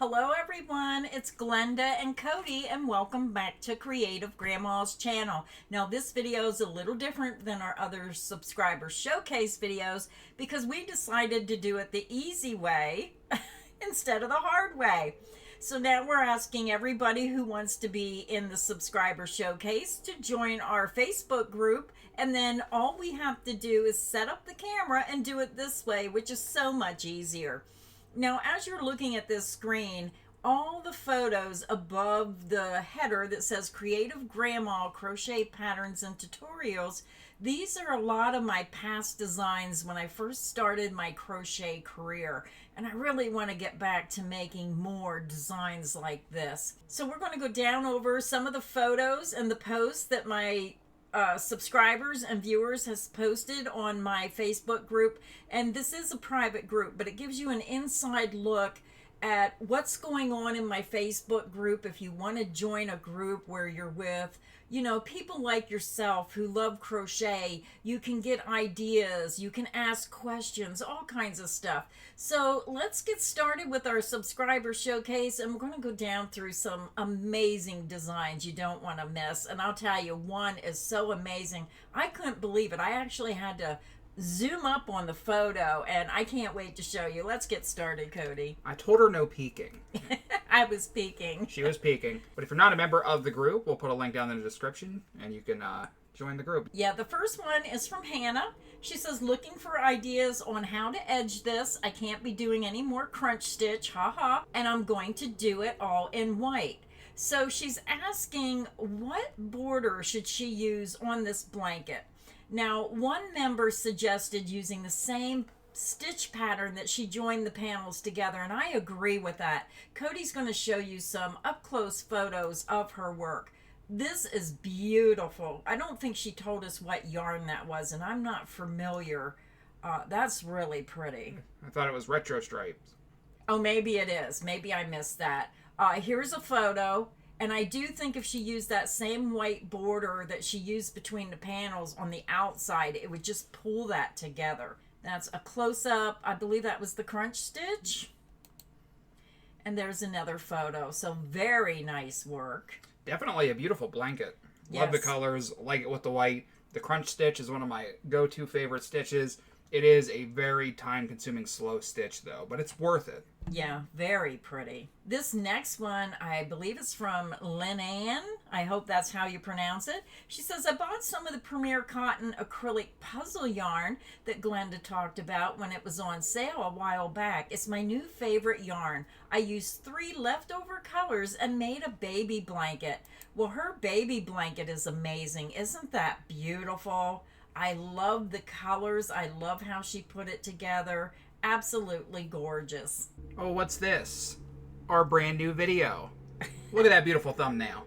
Hello everyone, it's Glenda and Cody and welcome back to Creative Grandma's channel. Now this video is a little different than our other subscriber showcase videos because we decided to do it the easy way instead of the hard way. So now we're asking everybody who wants to be in the subscriber showcase to join our Facebook group, and then all we have to do is set up the camera and do it this way, which is so much easier. Now, as you're looking at this screen, all the photos above the header that says Creative Grandma Crochet Patterns and Tutorials, these are a lot of my past designs when I first started my crochet career. And I really want to get back to making more designs like this. So we're going to go down over some of the photos and the posts that my subscribers and viewers has posted on my Facebook group, and this is a private group, but it gives you an inside look at what's going on in my Facebook group. If you want to join a group where you're with, people like yourself who love crochet, you can get ideas, you can ask questions, all kinds of stuff. So let's get started with our subscriber showcase, and we're going to go down through some amazing designs you don't want to miss. And I'll tell you, one is so amazing. I couldn't believe it. I actually had to zoom up on the photo, and I can't wait to show you. Let's get started, Cody. I told her no peeking. I was peeking. She was peeking. But if you're not a member of the group, we'll put a link down in the description, and you can join the group. Yeah, the first one is from Hannah. She says, looking for ideas on how to edge this. I can't be doing any more crunch stitch, haha, and I'm going to do it all in white. So she's asking, what border should she use on this blanket? Now, one member suggested using the same stitch pattern that she joined the panels together, and I agree with that. Cody's going to show you some up-close photos of her work. This is beautiful. I don't think she told us what yarn that was, and I'm not familiar. That's really pretty. I thought it was retro stripes. Oh, maybe it is. Maybe I missed that. Here's a photo. And I do think if she used that same white border that she used between the panels on the outside, it would just pull that together. That's a close-up. I believe that was the crunch stitch. And there's another photo. So very nice work. Definitely a beautiful blanket. Yes. Love the colors. Like it with the white. The crunch stitch is one of my go-to favorite stitches. It is a very time-consuming slow stitch, though, but it's worth it. Yeah, very pretty. This next one, I believe it's from Lynn Ann. I hope that's how you pronounce it. She says, I bought some of the Premier Cotton acrylic puzzle yarn that Glenda talked about when it was on sale a while back. It's my new favorite yarn. I used 3 leftover colors and made a baby blanket. Well, her baby blanket is amazing. Isn't that beautiful? I love the colors. I love how she put it together. Absolutely gorgeous. Oh, what's this? Our brand new video. Look at that beautiful thumbnail.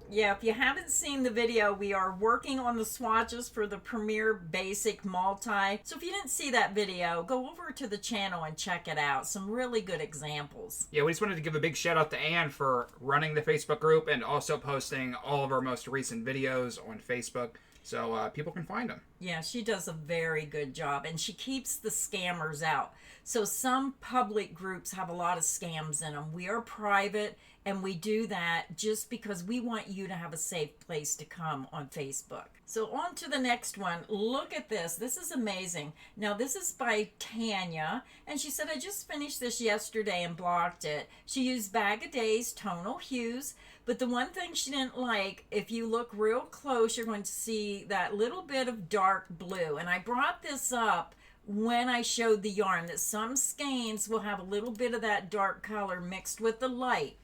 Yeah, if you haven't seen the video, we are working on the swatches for the Premier Basic Multi. So if you didn't see that video, go over to the channel and check it out. Some really good examples. Yeah, we just wanted to give a big shout out to Anne for running the Facebook group and also posting all of our most recent videos on Facebook, so people can find them. Yeah, she does a very good job, and she keeps the scammers out. So some public groups have a lot of scams in them. We are private, and we do that just because we want you to have a safe place to come on Facebook. So on to the next one. Look at this. This is amazing. Now, this is by Tanya, and she said, I just finished this yesterday and blocked it. She used Bag of Days tonal hues, but the one thing she didn't like, if you look real close, you're going to see that little bit of dark blue. And I brought this up when I showed the yarn, that some skeins will have a little bit of that dark color mixed with the light.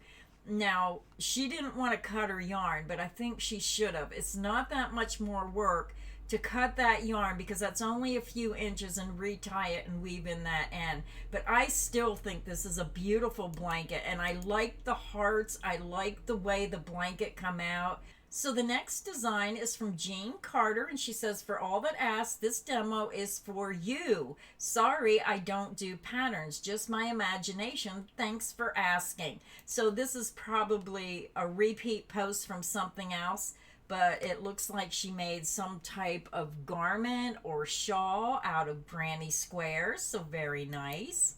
Now, she didn't want to cut her yarn, but I think she should have. It's not that much more work to cut that yarn because that's only a few inches, and retie it and weave in that end. But I still think this is a beautiful blanket, and I like the hearts. I like the way the blanket come out. So the next design is from Jean Carter, and she says, for all that asked, this demo is for you. Sorry, I don't do patterns, just my imagination. Thanks for asking. So this is probably a repeat post from something else, but it looks like she made some type of garment or shawl out of granny squares, so very nice.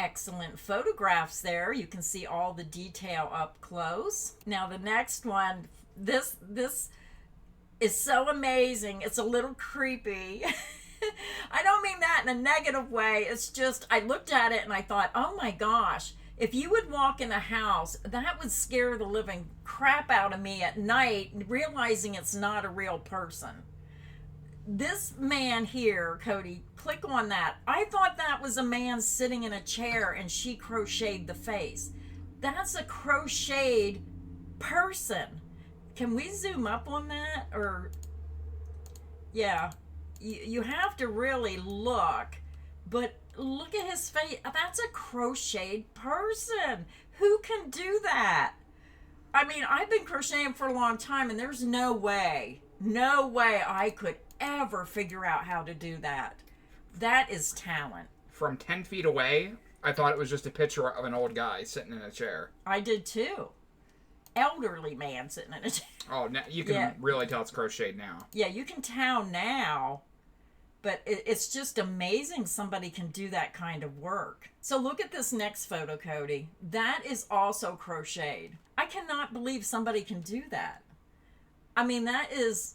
excellent photographs there. You can see all the detail up close. Now the next one, this is so amazing. It's a little creepy. I don't mean that in a negative way. It's just, I looked at it and I thought, oh my gosh, if you would walk in a house, that would scare the living crap out of me at night, realizing it's not a real person. This man here, Cody, click on that. I thought that was a man sitting in a chair and she crocheted the face. That's a crocheted person. Can we zoom up on that? Or, yeah, you have to really look, but look at his face. That's a crocheted person. Who can do that? I mean, I've been crocheting for a long time and there's no way I could ever figure out how to do that. That is talent. From 10 feet away, I thought it was just a picture of an old guy sitting in a chair. I did too. Elderly man sitting in a chair. Oh, now you can really tell it's crocheted now. Yeah, you can tell now, but it's just amazing somebody can do that kind of work. So look at this next photo, Cody. That is also crocheted. I cannot believe somebody can do that. I mean, that is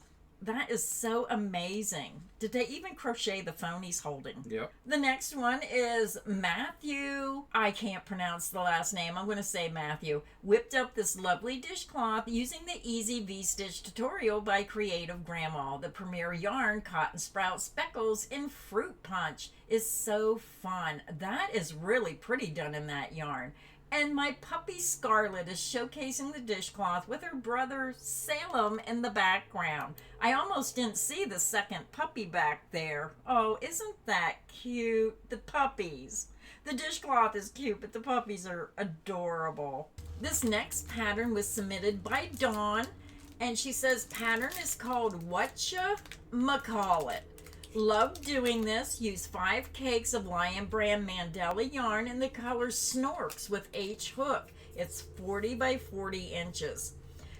so amazing. Did they even crochet the phone he's holding? Yep. The next one is Matthew. I can't pronounce the last name. I'm going to say Matthew. Whipped up this lovely dishcloth using the easy V-stitch tutorial by Creative Grandma. The premier yarn, Cotton Sprout Speckles in Fruit Punch, is so fun. That is really pretty done in that yarn. And my puppy Scarlet is showcasing the dishcloth with her brother Salem in the background. I almost didn't see the second puppy back there. Oh, isn't that cute? The puppies. The dishcloth is cute, but the puppies are adorable. This next pattern was submitted by Dawn, and she says pattern is called Whatcha-ma-call-it. Love doing this. Use 5 cakes of Lion Brand Mandela yarn in the color Snorks with H hook. It's 40 by 40 inches.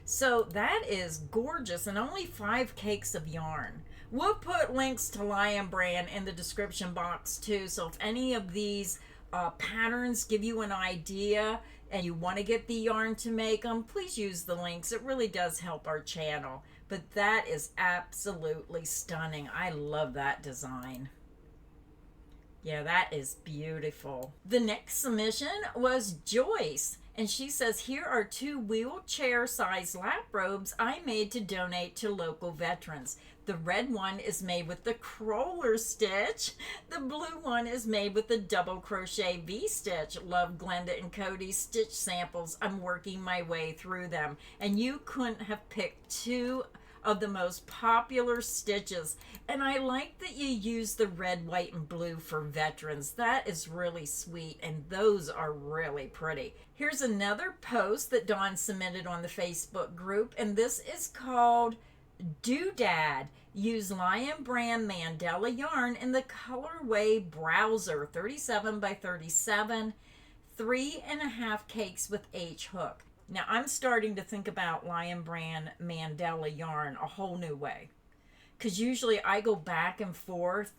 So that is gorgeous, and only 5 cakes of yarn. We'll put links to Lion Brand in the description box too, so if any of these patterns give you an idea and you want to get the yarn to make them, please use the links. It really does help our channel. But that is absolutely stunning. I love that design. Yeah, that is beautiful. The next submission was Joyce, and she says, here are 2 wheelchair-sized lap robes I made to donate to local veterans. The red one is made with the crawler stitch. The blue one is made with the double crochet V-stitch. Love Glenda and Cody's stitch samples. I'm working my way through them. And you couldn't have picked 2 of the most popular stitches, and I like that you use the red, white, and blue for veterans. That is really sweet, and those are really pretty. Here's another post that Dawn submitted on the Facebook group, and this is called Doodad. Use Lion Brand Mandela yarn in the colorway Browser, 37 by 37, 3.5 cakes with H hook. Now, I'm starting to think about Lion Brand Mandela yarn a whole new way, because usually I go back and forth,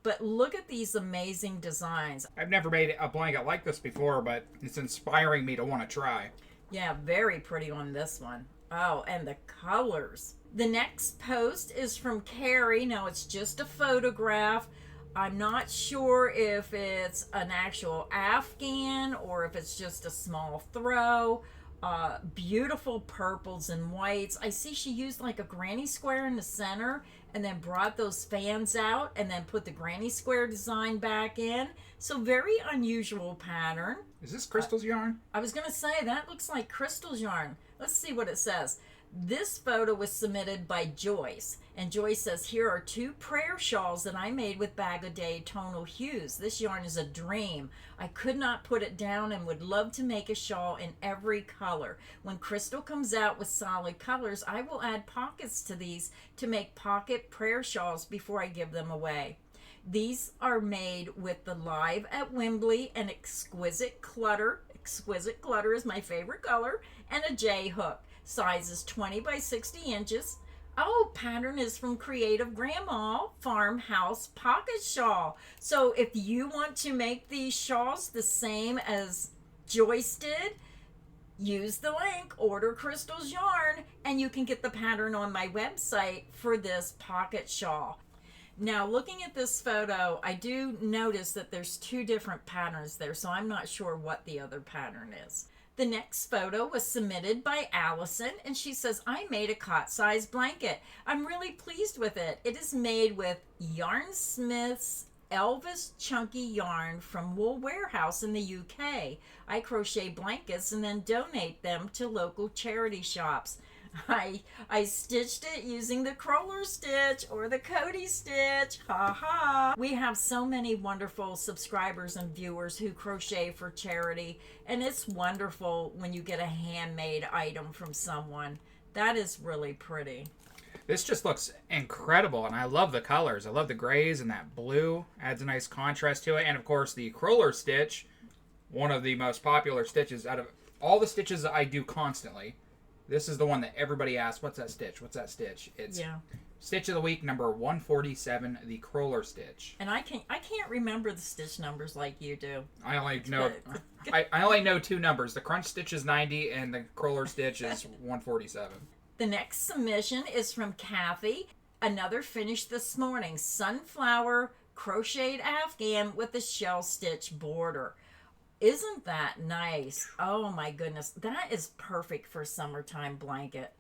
but look at these amazing designs. I've never made a blanket like this before, but it's inspiring me to want to try. Yeah, very pretty on this one. Oh, and the colors. The next post is from Carrie. Now, it's just a photograph. I'm not sure if it's an actual Afghan or if it's just a small throw. Beautiful purples and whites. I see she used like a granny square in the center and then brought those fans out and then put the granny square design back in. So very unusual pattern. Is this Crystal's yarn? I was going to say that looks like Crystal's yarn. Let's see what it says. This photo was submitted by Joyce, and Joyce says, here are 2 prayer shawls that I made with Bag O' Day tonal hues. This yarn is a dream. I could not put it down and would love to make a shawl in every color. When Crystal comes out with solid colors, I will add pockets to these to make pocket prayer shawls before I give them away. These are made with the Live at Wembley and Exquisite Clutter. Exquisite Clutter is my favorite color, and a J hook. Size is 20 by 60 inches. Oh, pattern is from Creative Grandma Farmhouse Pocket Shawl. So if you want to make these shawls the same as Joyce did, use the link, order Crystal's yarn, and you can get the pattern on my website for this pocket shawl. Now, looking at this photo, I do notice that there's two different patterns there, so I'm not sure what the other pattern is. The next photo was submitted by Allison, and she says, I made a cot-size blanket. I'm really pleased with it. It is made with Yarnsmith's Elvis Chunky yarn from Wool Warehouse in the UK. I crochet blankets and then donate them to local charity shops. I stitched it using the cruller stitch or the Cody stitch. Ha ha. We have so many wonderful subscribers and viewers who crochet for charity, and it's wonderful when you get a handmade item from someone. That is really pretty. This just looks incredible, and I love the colors. I love the grays, and that blue adds a nice contrast to it. And of course, the cruller stitch, one of the most popular stitches out of all the stitches that I do constantly. This is the one that everybody asks, what's that stitch? What's that stitch? It's Stitch of the Week number 147, the cruller stitch. And I can't remember the stitch numbers like you do. I only know I only know two numbers. The crunch stitch is 90 and the cruller stitch is 147. The next submission is from Kathy. Another finished this morning. Sunflower crocheted afghan with a shell stitch border. Isn't that nice? Oh my goodness. That is perfect for a summertime blanket.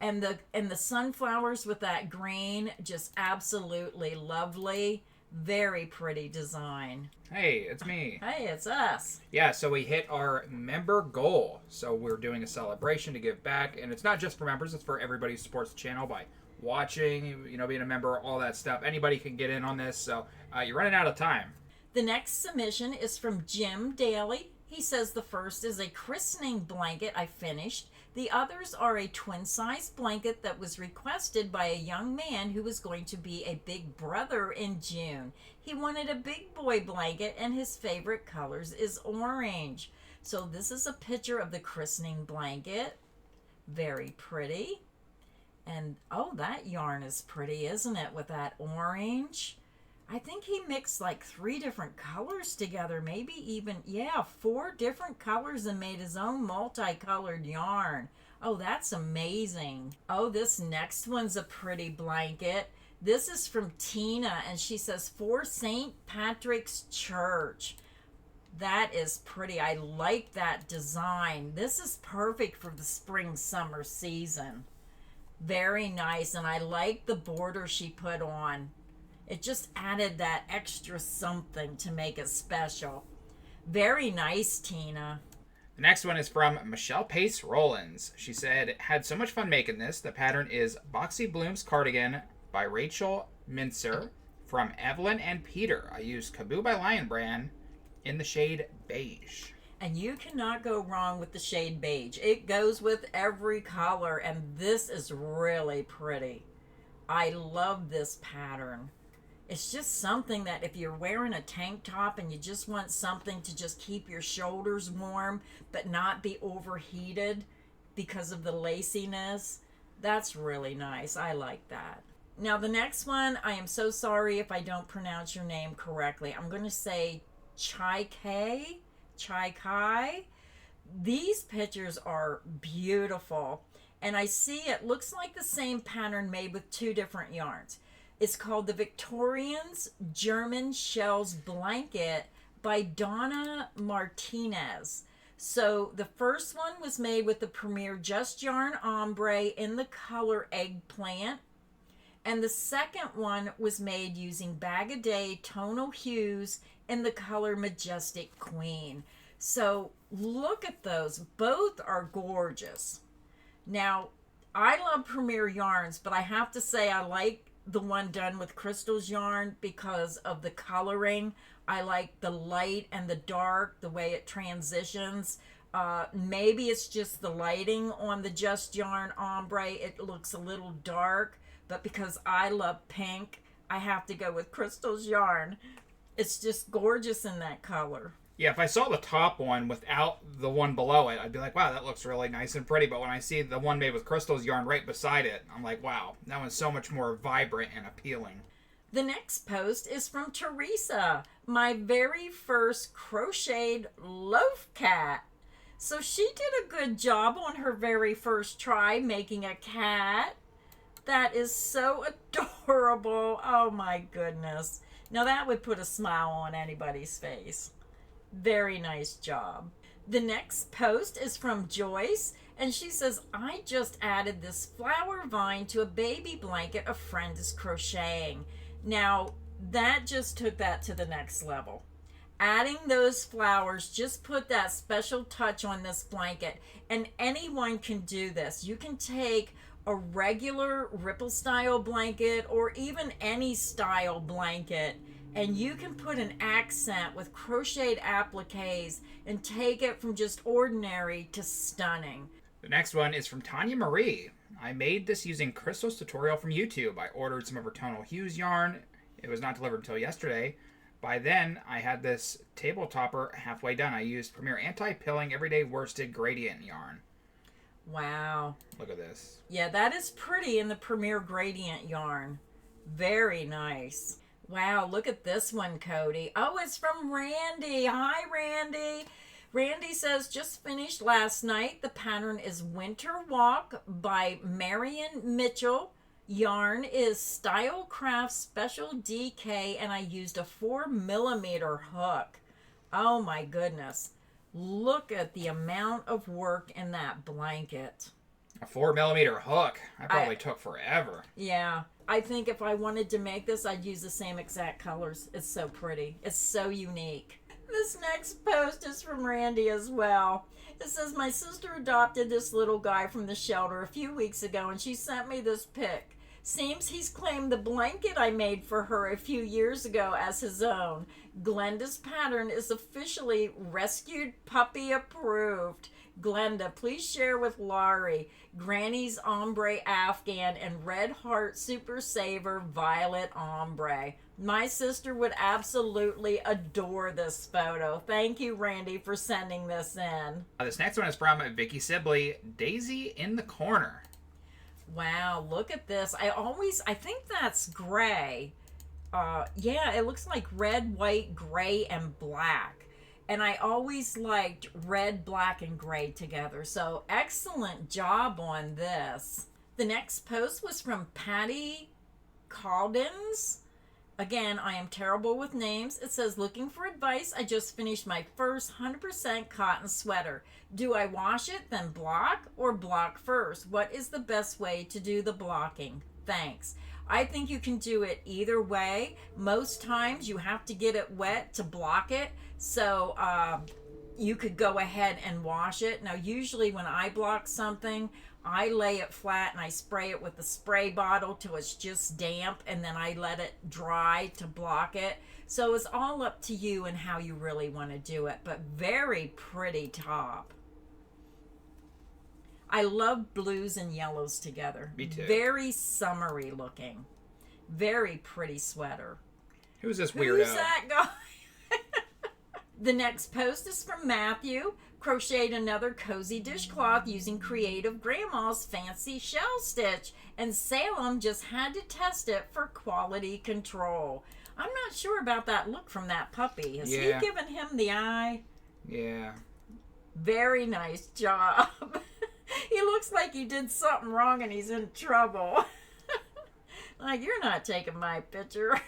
And the sunflowers with that green, just absolutely lovely. Very pretty design. Hey, it's me. Hey, it's us. Yeah, so we hit our member goal. So we're doing a celebration to give back. And it's not just for members, it's for everybody who supports the channel by watching, being a member, all that stuff. Anybody can get in on this. So you're running out of time. The next submission is from Jim Daly. He says the first is a christening blanket I finished. The others are a twin-size blanket that was requested by a young man who was going to be a big brother in June. He wanted a big boy blanket, and his favorite colors is orange. So this is a picture of the christening blanket. Very pretty. And, oh, that yarn is pretty, isn't it, with that orange? I think he mixed like 3 different colors together, maybe even, 4 different colors and made his own multicolored yarn. Oh, that's amazing. Oh, this next one's a pretty blanket. This is from Tina, and she says, for St. Patrick's Church. That is pretty. I like that design. This is perfect for the spring-summer season. Very nice, and I like the border she put on. It just added that extra something to make it special. Very nice, Tina. The next one is from Michelle Pace Rollins. She said, had so much fun making this. The pattern is Boxy Blooms Cardigan by Rachel Mincer from Evelyn and Peter. I used Kaboo by Lion Brand in the shade beige. And you cannot go wrong with the shade beige. It goes with every color, and this is really pretty. I love this pattern. It's just something that if you're wearing a tank top and you just want something to just keep your shoulders warm but not be overheated because of the laciness, that's really nice. I like that. Now the next one, I am so sorry if I don't pronounce your name correctly. I'm going to say Chai Kai. These pictures are beautiful. And I see it looks like the same pattern made with 2 different yarns. It's called the Victorians German Shells Blanket by Donna Martinez. So the first one was made with the Premier Just Yarn Ombre in the color Eggplant. And the second one was made using Bag O' Day tonal hues in the color Majestic Queen. So look at those. Both are gorgeous. Now, I love Premier yarns, but I have to say I like the one done with Crystal's yarn because of the coloring. I like the light and the dark, the way it transitions. Maybe it's just the lighting on the Just Yarn Ombre. It looks a little dark, but because I love pink, I have to go with Crystal's yarn. It's just gorgeous in that color. Yeah, if I saw the top one without the one below it, I'd be like, wow, that looks really nice and pretty. But when I see the one made with Crystal's yarn right beside it, I'm like, wow, that one's so much more vibrant and appealing. The next post is from Teresa, my very first crocheted loaf cat. So she did a good job on her very first try making a cat. That is so adorable. Oh my goodness. Now that would put a smile on anybody's face. Very nice job. The next post is from Joyce, and she says, I just added this flower vine to a baby blanket a friend is crocheting. Now, that just took that to the next level. Adding those flowers just put that special touch on this blanket, and anyone can do this. You can take a regular ripple style blanket or even any style blanket, and you can put an accent with crocheted appliques and take it from just ordinary to stunning. The next one is from Tanya Marie. I made this using Crystal's tutorial from YouTube. I ordered some of her tonal hues yarn. It was not delivered until yesterday. By then, I had this table topper halfway done. I used Premier Anti-Pilling Everyday Worsted Gradient yarn. Wow. Look at this. Yeah, that is pretty in the Premier Gradient yarn. Very nice. Wow, look at this one, Cody. Oh, it's from Randy. Hi, Randy. Randy says, just finished last night. The pattern is Winter Walk by Marion Mitchell. Yarn is Style Craft Special DK, and I used a 4mm hook. Oh my goodness. Look at the amount of work in that blanket. A 4mm hook. That probably took forever. Yeah. I think if I wanted to make this, I'd use the same exact colors. It's so pretty. It's so unique. This next post is from Randy as well. It says, my sister adopted this little guy from the shelter a few weeks ago, and she sent me this pic. Seems he's claimed the blanket I made for her a few years ago as his own. Glenda's pattern is officially rescued puppy approved. Glenda, please share with Laurie Granny's Ombre Afghan and Red Heart Super Saver Violet Ombre. My sister would absolutely adore this photo. Thank you, Randy, for sending this in. This next one is from Vicky Sibley, Daisy in the Corner. Wow, look at this. I think that's gray. Yeah, it looks like red, white, gray, and black. And I always liked red, black, and gray together. So excellent job on this. The next post was from Patty Cardigans. Again, I am terrible with names. It says, looking for advice. I just finished my first 100% cotton sweater. Do I wash it, then block, or block first? What is the best way to do the blocking? Thanks. I think you can do it either way. Most times you have to get it wet to block it. So you could go ahead and wash it. Now, usually when I block something, I lay it flat and I spray it with the spray bottle till it's just damp, and then I let it dry to block it. So it's all up to you and how you really want to do it, but very pretty top. I love blues and yellows together. Me too. Very summery looking. Very pretty sweater. Who's this weirdo? Who's that guy? The next post is from Matthew. Crocheted another cozy dishcloth using Creative Grandma's fancy shell stitch, and Salem just had to test it for quality control. I'm not sure about that look from that puppy. Has he given him the eye? Yeah. Very nice job. He looks like he did something wrong and he's in trouble. Like, you're not taking my picture.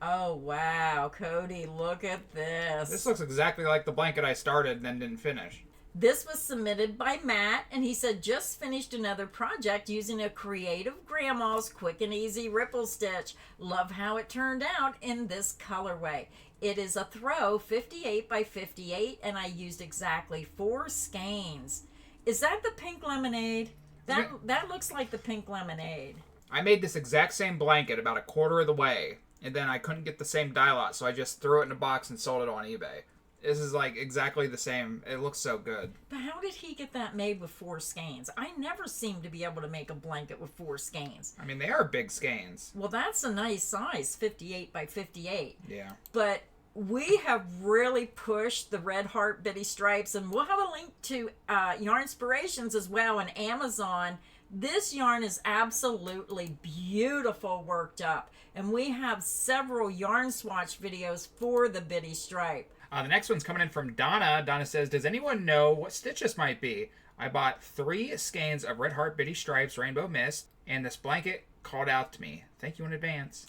Oh, wow. Cody, look at this. This looks exactly like the blanket I started and then didn't finish. This was submitted by Matt, and he said, just finished another project using a Creative Grandma's quick and easy ripple stitch. Love how it turned out in this colorway. It is a throw 58 by 58, and I used exactly 4 skeins. Is that the pink lemonade? That looks like the pink lemonade. I made this exact same blanket about a quarter of the way, and then I couldn't get the same dye lot, so I just threw it in a box and sold it on eBay. This is like exactly the same. It looks so good. But how did he get that made with 4 skeins? I never seem to be able to make a blanket with 4 skeins. I mean, they are big skeins. Well, that's a nice size, 58 by 58. Yeah. But we have really pushed the Red Heart Bitty Stripes, and we'll have a link to Yarn Inspirations as well on Amazon. This yarn is absolutely beautiful worked up, and we have several yarn swatch videos for the Bitty Stripe. The next one's coming in from Donna. Donna says, does anyone know what stitch this might be? I bought 3 skeins of Red Heart Bitty Stripes Rainbow Mist, and this blanket called out to me. Thank you in advance.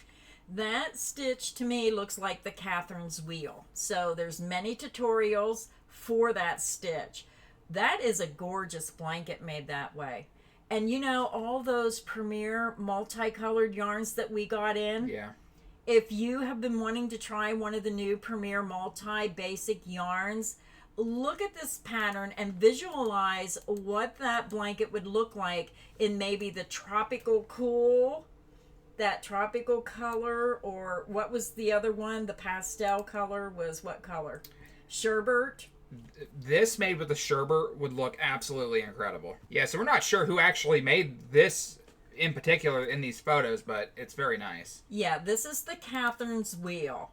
That stitch to me looks like the Catherine's Wheel. So there's many tutorials for that stitch. That is a gorgeous blanket made that way. And you know, all those Premier multicolored yarns that we got in? Yeah. If you have been wanting to try one of the new Premier multi-basic yarns, look at this pattern and visualize what that blanket would look like in maybe the tropical cool, that tropical color, or what was the other one? The pastel color was what color? Sherbet? This made with the sherbet would look absolutely incredible. Yeah, so we're not sure who actually made this in particular in these photos, but it's very nice. Yeah, this is the Catherine's Wheel.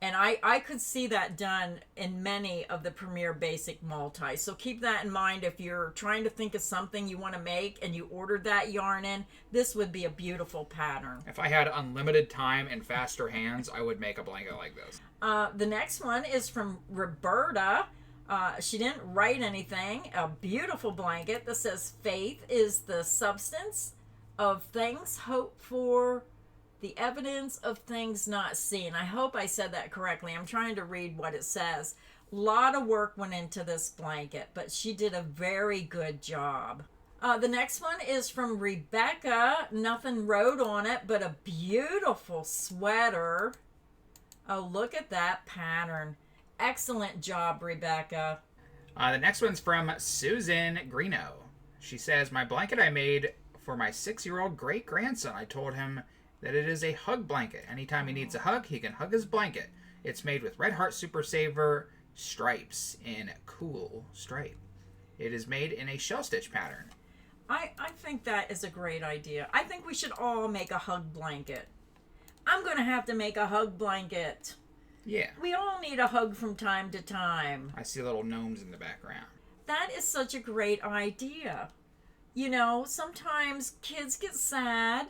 And I could see that done in many of the Premier Basic Multi. So keep that in mind if you're trying to think of something you want to make and you ordered that yarn in. This would be a beautiful pattern. If I had unlimited time and faster hands, I would make a blanket like this. The next one is from Roberta. She didn't write anything. A beautiful blanket that says, faith is the substance of things hoped for, the evidence of things not seen. I hope I said that correctly. I'm trying to read what it says. A lot of work went into this blanket, but she did a very good job. The next one is from Rebecca. Nothing wrote on it, but a beautiful sweater. Oh, look at that pattern. Excellent job, Rebecca. The next one's from Susan Greeno. She says, my blanket I made for my 6-year-old great-grandson. I told him that it is a hug blanket. Anytime he needs a hug, he can hug his blanket. It's made with Red Heart Super Saver stripes in cool stripe. It is made in a shell stitch pattern. I think that is a great idea. I think we should all make a hug blanket. I'm going to have to make a hug blanket. Yeah. We all need a hug from time to time. I see little gnomes in the background. That is such a great idea. You know, sometimes kids get sad,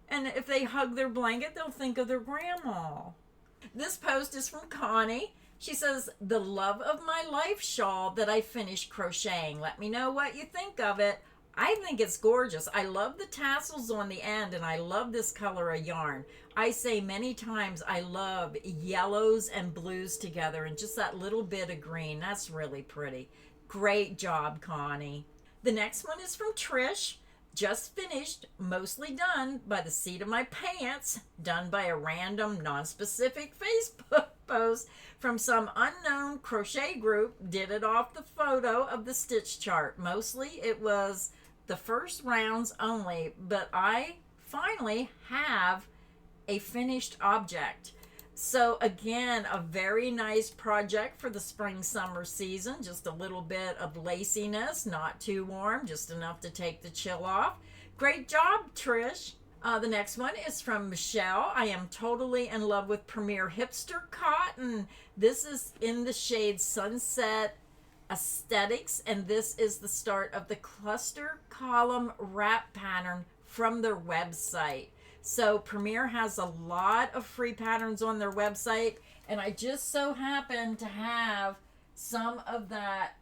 and if they hug their blanket, they'll think of their grandma. This post is from Connie. She says, the love of my life shawl that I finished crocheting. Let me know what you think of it. I think it's gorgeous. I love the tassels on the end, and I love this color of yarn. I say many times I love yellows and blues together, and just that little bit of green. That's really pretty. Great job, Connie. The next one is from Trish. Just finished, mostly done by the seat of my pants, done by a random, non-specific Facebook post from some unknown crochet group. Did it off the photo of the stitch chart. Mostly it was the first rounds only, but I finally have a finished object. So again, a very nice project for the spring-summer season. Just a little bit of laciness, not too warm, just enough to take the chill off. Great job, Trish. The next one is from Michelle. I am totally in love with Premier Hipster Cotton. This is in the shade Sunset Aesthetics, and this is the start of the cluster column wrap pattern from their website. So Premier has a lot of free patterns on their website, and I just so happen to have some of that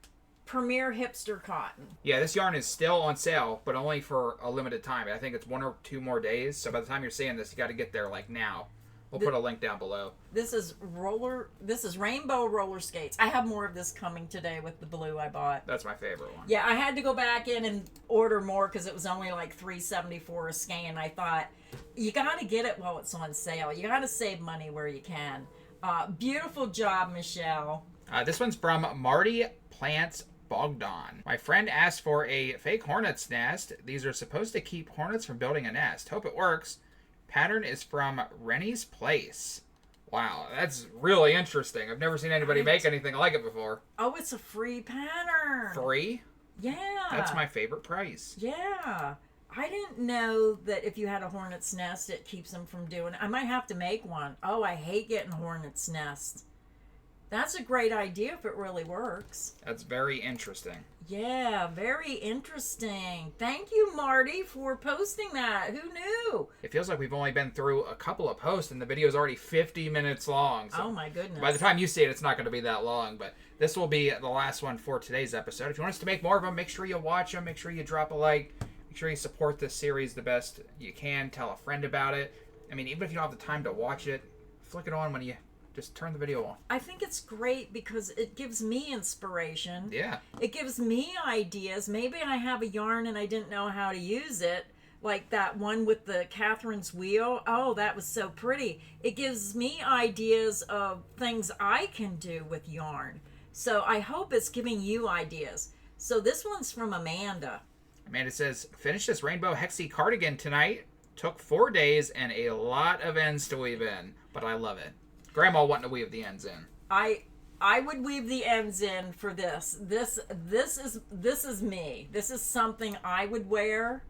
Premier Hipster Cotton. Yeah, this yarn is still on sale, but only for a limited time. I think it's 1 or 2 more days, so by the time you're seeing this, you got to get there like now. We'll put a link down below. This is rainbow roller skates. I have more of this coming today with the blue I bought. That's my favorite one. Yeah, I had to go back in and order more because it was only like $3.74 a skein. I thought, you got to get it while it's on sale. You got to save money where you can. Beautiful job, Michelle. This one's from Marty Plants Bogdan. My friend asked for a fake hornet's nest. These are supposed to keep hornets from building a nest. Hope it works. Pattern is from Rennie's Place. Wow, that's really interesting. I've never seen anybody make anything like it before. Oh, it's a free pattern. Free? Yeah. That's my favorite price. Yeah. I didn't know that if you had a hornet's nest, it keeps them from doing it. I might have to make one. Oh, I hate getting hornet's nests. That's a great idea if it really works. That's very interesting. Yeah, very interesting. Thank you, Marty, for posting that. Who knew? It feels like we've only been through a couple of posts and the video is already 50 minutes long. So Oh my goodness. by the time you see it, it's not going to be that long. But this will be the last one for today's episode. If you want us to make more of them, make sure you watch them. Make sure you drop a like. Make sure you support this series the best you can. Tell a friend about it. I mean, even if you don't have the time to watch it, flick it on when you just turn the video off. I think it's great because it gives me inspiration. Yeah. It gives me ideas. Maybe I have a yarn and I didn't know how to use it. Like that one with the Catherine's wheel. Oh, that was so pretty. It gives me ideas of things I can do with yarn. So I hope it's giving you ideas. So this one's from Amanda. Amanda says, finished this rainbow hexie cardigan tonight. Took 4 days and a lot of ends to weave in, but I love it. Grandma wanting to weave the ends in. I would weave the ends in for this. This is me. This is something I would wear.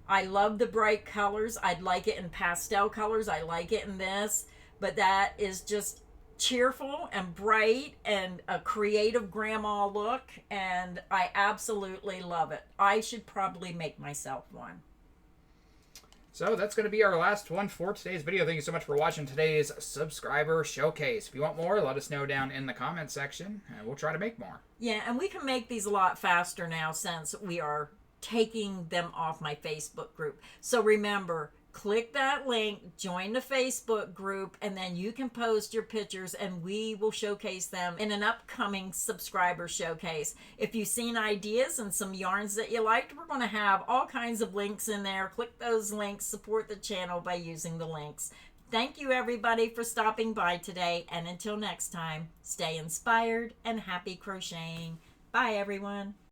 I love the bright colors. I'd like it in pastel colors. I like it in this, but that is just cheerful and bright and a creative grandma look, and I absolutely love it. I should probably make myself one. So that's going to be our last one for today's video. Thank you so much for watching today's subscriber showcase. If you want more, let us know down in the comment section, and we'll try to make more. Yeah, and we can make these a lot faster now since we are taking them off my Facebook group. So remember, click that link, join the Facebook group, and then you can post your pictures and we will showcase them in an upcoming subscriber showcase. If you've seen ideas and some yarns that you liked, we're going to have all kinds of links in there. Click those links, support the channel by using the links. Thank you everybody for stopping by today, and until next time, stay inspired and happy crocheting. Bye everyone.